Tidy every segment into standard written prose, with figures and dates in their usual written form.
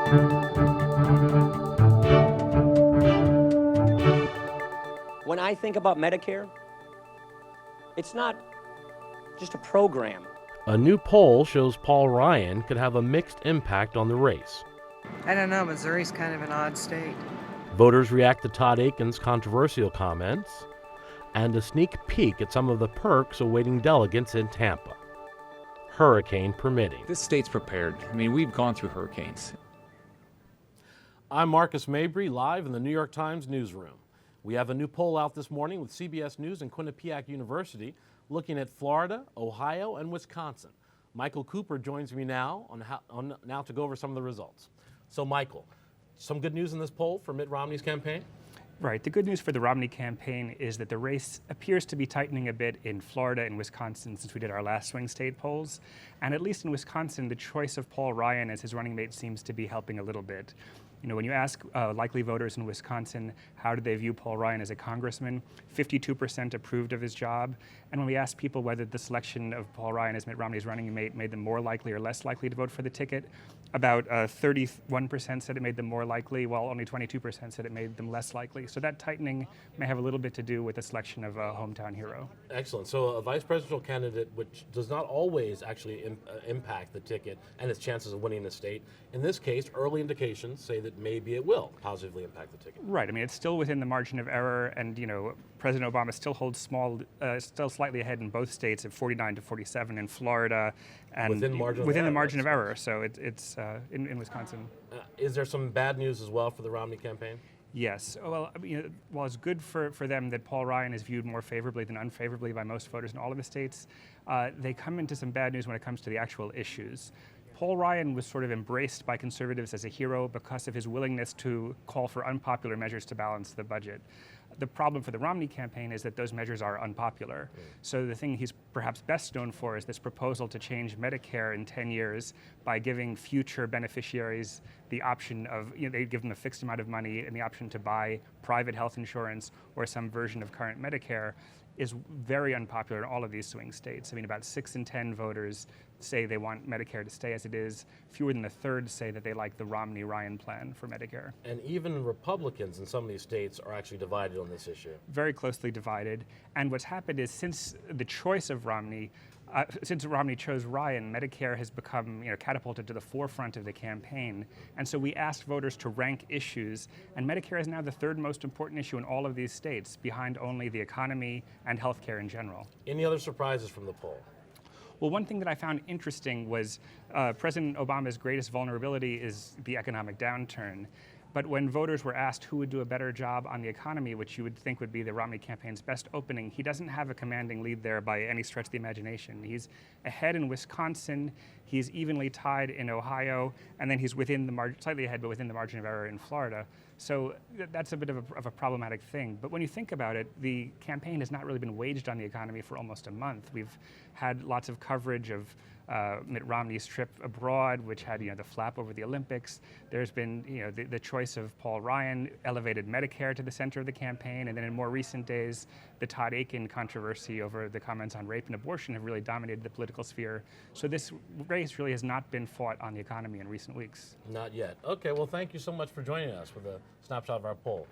When I think about Medicare, it's not just a program. A new poll shows Paul Ryan could have a mixed impact on the race. I don't know, Missouri's kind of an odd state. Voters react to Todd Akin's controversial comments and a sneak peek at some of the perks awaiting delegates in Tampa, hurricane permitting. This state's prepared. I mean, we've gone through hurricanes. I'm Marcus Mabry, live in the New York Times newsroom. We have a new poll out this morning with CBS News and Quinnipiac University looking at Florida, Ohio, and Wisconsin. Michael Cooper joins me now now to go over some of the results. So, Michael, some good news in this poll for Mitt Romney's campaign? Right. The good news for the Romney campaign is that the race appears to be tightening a bit in Florida and Wisconsin since we did our last swing state polls. And at least in Wisconsin, the choice of Paul Ryan as his running mate seems to be helping a little bit. You know, when you ask likely voters in Wisconsin how do they view Paul Ryan as a congressman, 52% approved of his job. And when we asked people whether the selection of Paul Ryan as Mitt Romney's running mate made them more likely or less likely to vote for the ticket, about 31% said it made them more likely, while only 22% said it made them less likely. So that tightening may have a little bit to do with the selection of a hometown hero. Excellent. So a vice presidential candidate, which does not always actually impact the ticket and its chances of winning the state. In this case, early indications say that maybe it will positively impact the ticket. Right. I mean, it's still within the margin of error, and you know, President Obama still holds still slightly ahead in both states at 49 to 47 in Florida, and within the margin of error. So it's in Wisconsin. Is there some bad news as well for the Romney campaign? Yes. Well, I mean, while it's good for them that Paul Ryan is viewed more favorably than unfavorably by most voters in all of the states, they come into some bad news when it comes to the actual issues. Paul Ryan was sort of embraced by conservatives as a hero because of his willingness to call for unpopular measures to balance the budget. The problem for the Romney campaign is that those measures are unpopular. So the thing he's perhaps best known for is this proposal to change Medicare in 10 years by giving future beneficiaries the option of, you know, they give them a fixed amount of money and the option to buy private health insurance or some version of current Medicare is very unpopular in all of these swing states. I mean, about 6 in 10 voters say they want Medicare to stay as it is. Fewer than a third say that they like the Romney-Ryan plan for Medicare. And even Republicans in some of these states are actually divided on this issue. Very closely divided. And what's happened is since the choice of Romney, since Romney chose Ryan, Medicare has become, you know, catapulted to the forefront of the campaign. And so we asked voters to rank issues, and Medicare is now the third most important issue in all of these states, behind only the economy and healthcare in general. Any other surprises from the poll? Well, one thing that I found interesting was President Obama's greatest vulnerability is the economic downturn. But when voters were asked who would do a better job on the economy, which you would think would be the Romney campaign's best opening, he doesn't have a commanding lead there by any stretch of the imagination. He's ahead in Wisconsin, he's evenly tied in Ohio, and then he's within the margin, slightly ahead, but within the margin of error in Florida. So that's a bit of a problematic thing. But when you think about it, the campaign has not really been waged on the economy for almost a month. We've had lots of coverage of Mitt Romney's trip abroad, which had, you know, the flap over the Olympics. There's been, you know, the choice of Paul Ryan elevated Medicare to the center of the campaign, and then in more recent days, the Todd Akin controversy over the comments on rape and abortion have really dominated the political sphere. So this race really has not been fought on the economy in recent weeks. Not yet. Okay, well, thank you so much for joining us with a snapshot of our poll.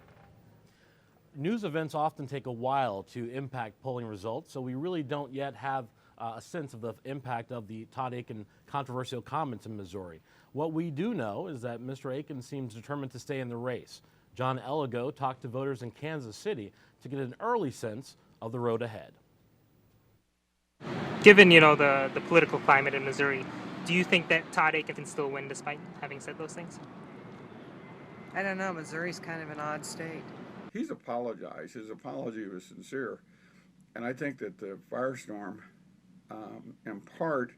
News events often take a while to impact polling results, so we really don't yet have a sense of the impact of the Todd Akin controversial comments in Missouri. What we do know is that Mr. Akin seems determined to stay in the race. John Elligo talked to voters in Kansas City to get an early sense of the road ahead. Given, you know, the political climate in Missouri, do you think that Todd Akin can still win despite having said those things? I don't know, Missouri's kind of an odd state. He's apologized. His apology was sincere. And I think that the firestorm, in part,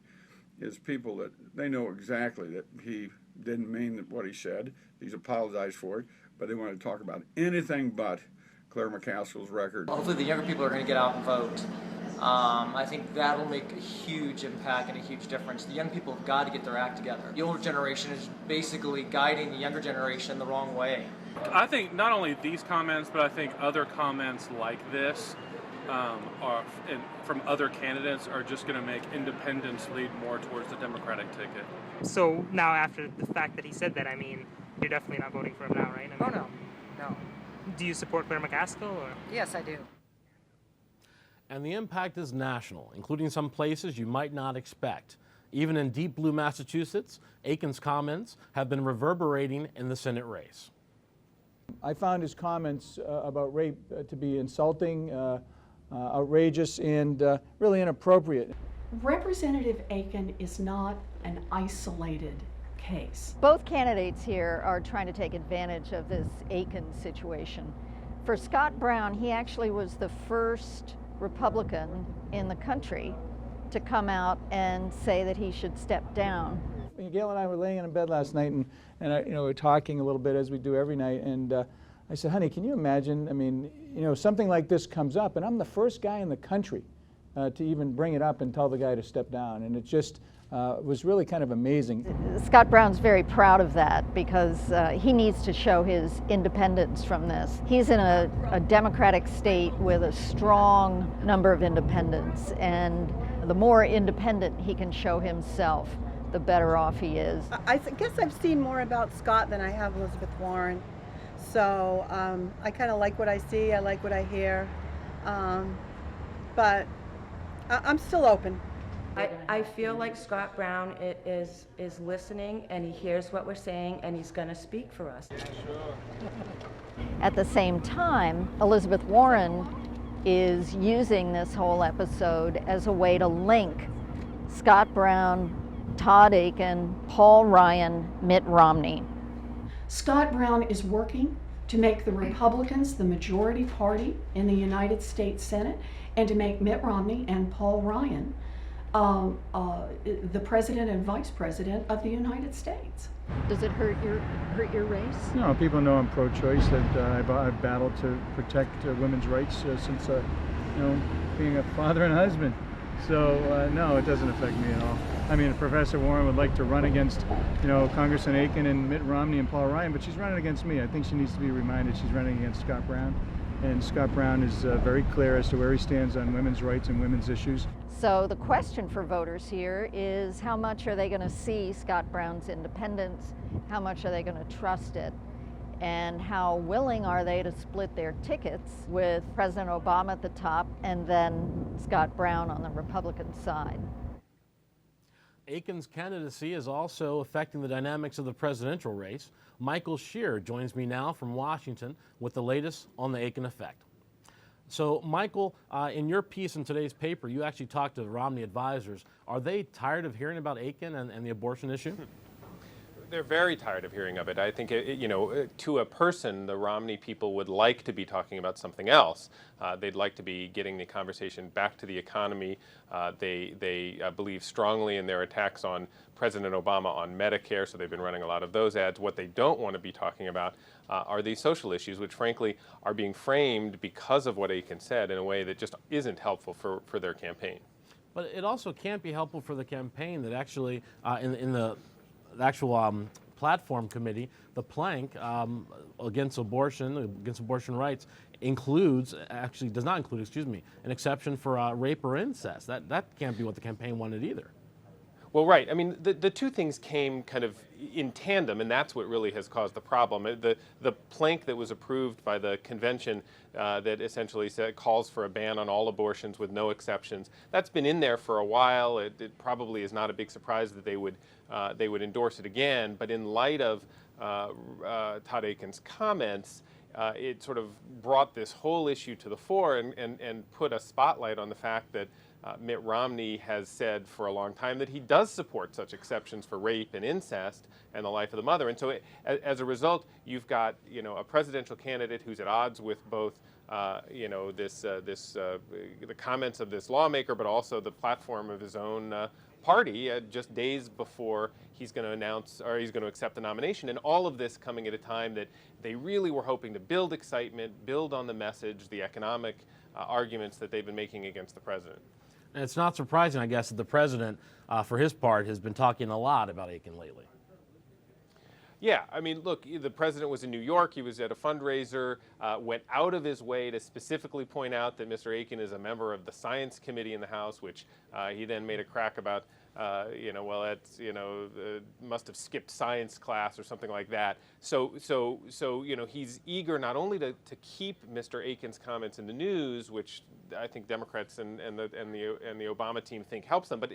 is people that they know exactly that he didn't mean what he said. He's apologized for it, but they want to talk about anything but Claire McCaskill's record. Hopefully the younger people are going to get out and vote. I think that'll make a huge impact and a huge difference. The young people have got to get their act together. The older generation is basically guiding the younger generation the wrong way. I think not only these comments, but I think other comments like this from other candidates are just going to make independents lead more towards the Democratic ticket. So now, after the fact that he said that, I mean, you're definitely not voting for him now, right? I Oh, mean, no. Do you support Claire McCaskill, or? Yes, I do. And the impact is national, including some places you might not expect. Even in deep blue Massachusetts, Akin's comments have been reverberating in the Senate race. I found his comments about rape to be insulting, outrageous, and really inappropriate. Representative Akin is not an isolated case. Both candidates here are trying to take advantage of this Akin situation. For Scott Brown, he actually was the first Republican in the country to come out and say that he should step down. Gail and I were laying in bed last night, and we were talking a little bit, as we do every night, and I said, honey, can you imagine, I mean, something like this comes up, and I'm the first guy in the country to even bring it up and tell the guy to step down, and it just was really kind of amazing. Scott Brown's very proud of that because he needs to show his independence from this. He's in a Democratic state with a strong number of independents, and the more independent he can show himself, the better off he is. I guess I've seen more about Scott than I have Elizabeth Warren. So I kind of like what I see, I like what I hear, but I'm still open. I feel like Scott Brown is listening, and he hears what we're saying, and he's going to speak for us. At the same time, Elizabeth Warren is using this whole episode as a way to link Scott Brown, Todd Akin, Paul Ryan, Mitt Romney. Scott Brown is working to make the Republicans the majority party in the United States Senate and to make Mitt Romney and Paul Ryan the president and vice president of the United States. Does it hurt your race? No, people know I'm pro-choice, that I've battled to protect women's rights since being a father and husband. So no, it doesn't affect me at all. I mean, Professor Warren would like to run against, Congressman Akin and Mitt Romney and Paul Ryan, but she's running against me. I think she needs to be reminded she's running against Scott Brown, and Scott Brown is very clear as to where he stands on women's rights and women's issues. So the question for voters here is, how much are they going to see Scott Brown's independence? How much are they going to trust it? And how willing are they to split their tickets with President Obama at the top and then Scott Brown on the Republican side? Akin's candidacy is also affecting the dynamics of the presidential race. Michael Shear joins me now from Washington with the latest on the Akin effect. So, Michael, in your piece in today's paper, you actually talked to Romney advisors. Are they tired of hearing about Akin and the abortion issue? They're very tired of hearing of it. I think, to a person, the Romney people would like to be talking about something else. They'd like to be getting the conversation back to the economy. They believe strongly in their attacks on President Obama on Medicare, so they've been running a lot of those ads. What they don't want to be talking about are these social issues, which frankly are being framed because of what Akin said in a way that just isn't helpful for their campaign. But it also can't be helpful for the campaign that actually, in the actual platform committee, the plank against abortion rights does not include, an exception for rape or incest. That can't be what the campaign wanted either. Well, right. I mean, the two things came kind of in tandem, and that's what really has caused the problem. The plank that was approved by the convention that essentially calls for a ban on all abortions with no exceptions, that's been in there for a while. It probably is not a big surprise that they would endorse it again. But in light of Todd Akin's comments, it sort of brought this whole issue to the fore and put a spotlight on the fact that Mitt Romney has said for a long time that he does support such exceptions for rape and incest and the life of the mother. And so as a result, you've got a presidential candidate who's at odds with both the comments of this lawmaker, but also the platform of his own party just days before he's going to announce or he's going to accept the nomination. And all of this coming at a time that they really were hoping to build excitement, build on the message, the economic arguments that they've been making against the president. And it's not surprising, I guess, that the president, for his part, has been talking a lot about Akin lately. Yeah, I mean, look, the president was in New York. He was at a fundraiser, went out of his way to specifically point out that Mr. Akin is a member of the Science Committee in the House, which he then made a crack about well, it's, must have skipped science class or something like that. So he's eager not only to keep Mr. Akin's comments in the news, which I think Democrats and the Obama team think helps them, but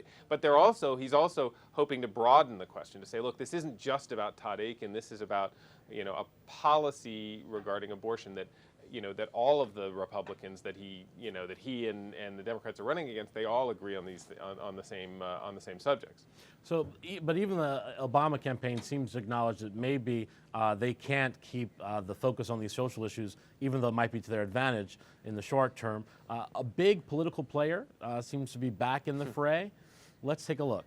he's also hoping to broaden the question to say, look, this isn't just about Todd Akin. This is about a policy regarding abortion that all of the Republicans that he and the Democrats are running against, they all agree on the same subjects. So, but even the Obama campaign seems to acknowledge that maybe they can't keep the focus on these social issues, even though it might be to their advantage in the short term. A big political player seems to be back in the fray. Let's take a look.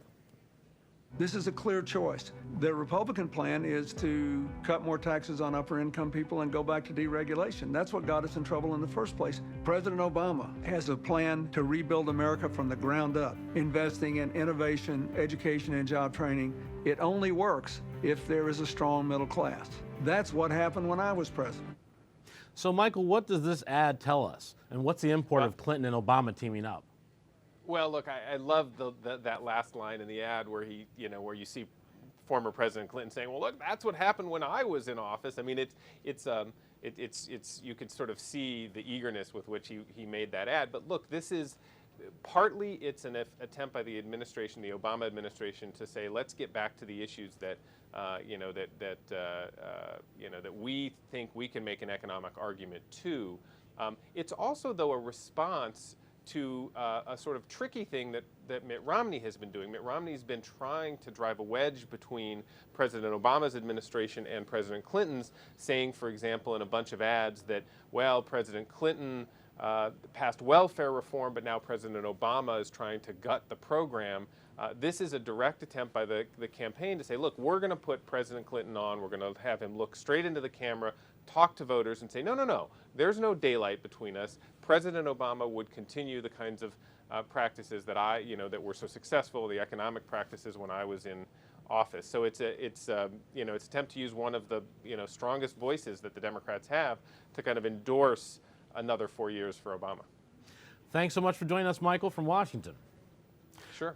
This is a clear choice. The Republican plan is to cut more taxes on upper income people and go back to deregulation. That's what got us in trouble in the first place. President Obama has a plan to rebuild America from the ground up, investing in innovation, education, and job training. It only works if there is a strong middle class. That's what happened when I was president. So, Michael, what does this ad tell us? And what's the import of Clinton and Obama teaming up? Well, look, I love that last line in the ad where where you see former President Clinton saying, "Well, look, that's what happened when I was in office." I mean, it's you could sort of see the eagerness with which he made that ad. But look, this is partly it's an attempt by the administration, the Obama administration, to say, let's get back to the issues that that we think we can make an economic argument to. It's also, though, a response to a sort of tricky thing that Mitt Romney has been doing. Mitt Romney's been trying to drive a wedge between President Obama's administration and President Clinton's, saying, for example, in a bunch of ads that, well, President Clinton passed welfare reform, but now President Obama is trying to gut the program. This is a direct attempt by the campaign to say, look, we're going to put President Clinton on, we're going to have him look straight into the camera, talk to voters and say, no, there's no daylight between us. President Obama would continue the kinds of practices that that were so successful, the economic practices when I was in office. So it's an attempt to use one of the strongest voices that the Democrats have to kind of endorse another 4 years for Obama. Thanks so much for joining us, Michael, from Washington. Sure.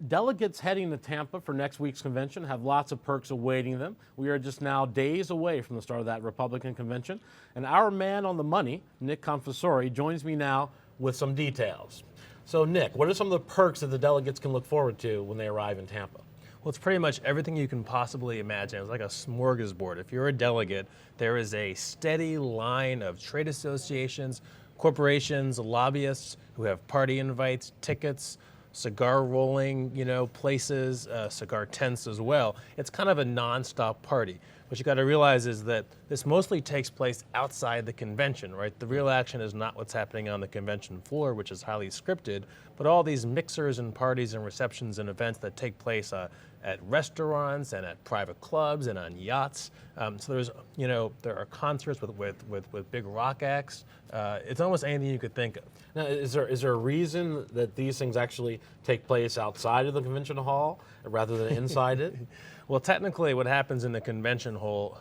Delegates heading to Tampa for next week's convention have lots of perks awaiting them. We are just now days away from the start of that Republican convention, and our man on the money, Nick Confessori, joins me now with some details. So, Nick, what are some of the perks that the delegates can look forward to when they arrive in Tampa? Well, it's pretty much everything you can possibly imagine. It's like a smorgasbord. If you're a delegate, there is a steady line of trade associations, corporations, lobbyists who have party invites, tickets, cigar rolling, places, cigar tents as well. It's kind of a nonstop party. What you got to realize is that this mostly takes place outside the convention, right? The real action is not what's happening on the convention floor, which is highly scripted, but all these mixers and parties and receptions and events that take place at restaurants and at private clubs and on yachts. So there's, there are concerts with big rock acts. It's almost anything you could think of. Now, is there a reason that these things actually take place outside of the convention hall rather than inside it? Well, technically, what happens in the convention hall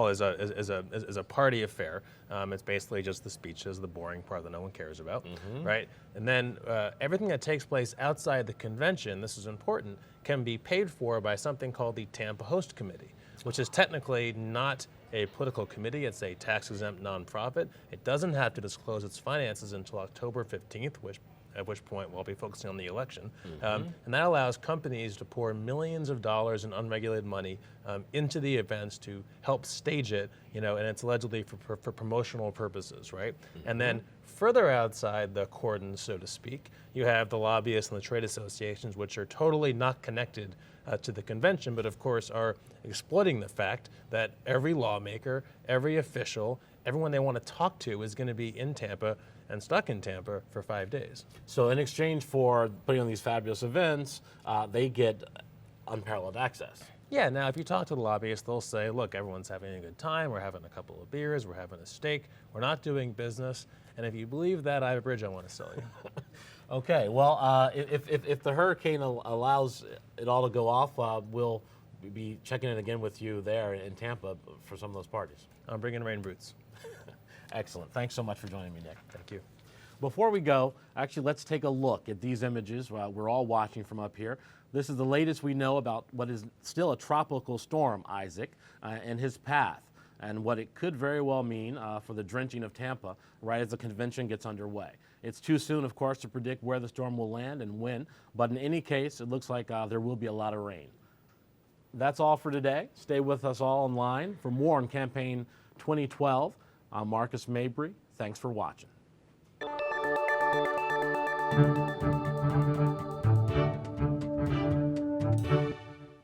is a party affair. It's basically just the speeches, the boring part that no one cares about, right? And then everything that takes place outside the convention, this is important, can be paid for by something called the Tampa Host Committee, which is technically not a political committee. It's a tax-exempt nonprofit. It doesn't have to disclose its finances until October 15th, at which point we'll be focusing on the election. And that allows companies to pour millions of dollars in unregulated money into the events to help stage it, and it's allegedly for promotional purposes, right? And then further outside the cordon, so to speak, you have the lobbyists and the trade associations, which are totally not connected to the convention, but of course are exploiting the fact that every lawmaker, every official, everyone they want to talk to is going to be in Tampa and stuck in Tampa for 5 days. So in exchange for putting on these fabulous events, they get unparalleled access. Yeah, now if you talk to the lobbyists, they'll say, look, everyone's having a good time, we're having a couple of beers, we're having a steak, we're not doing business, and if you believe that, I have a bridge I want to sell you. Okay, well, if the hurricane allows it all to go off, we'll be checking in again with you there in Tampa for some of those parties. I'm bringing rain boots. Excellent. Thanks so much for joining me, Nick. Thank you. Before we go, actually, let's take a look at these images. We're all watching from up here. This is the latest we know about what is still a tropical storm, Isaac, and his path, and what it could very well mean for the drenching of Tampa right as the convention gets underway. It's too soon, of course, to predict where the storm will land and when, but in any case, it looks like there will be a lot of rain. That's all for today. Stay with us all online for more on Campaign 2012. I'm Marcus Mabry. Thanks for watching.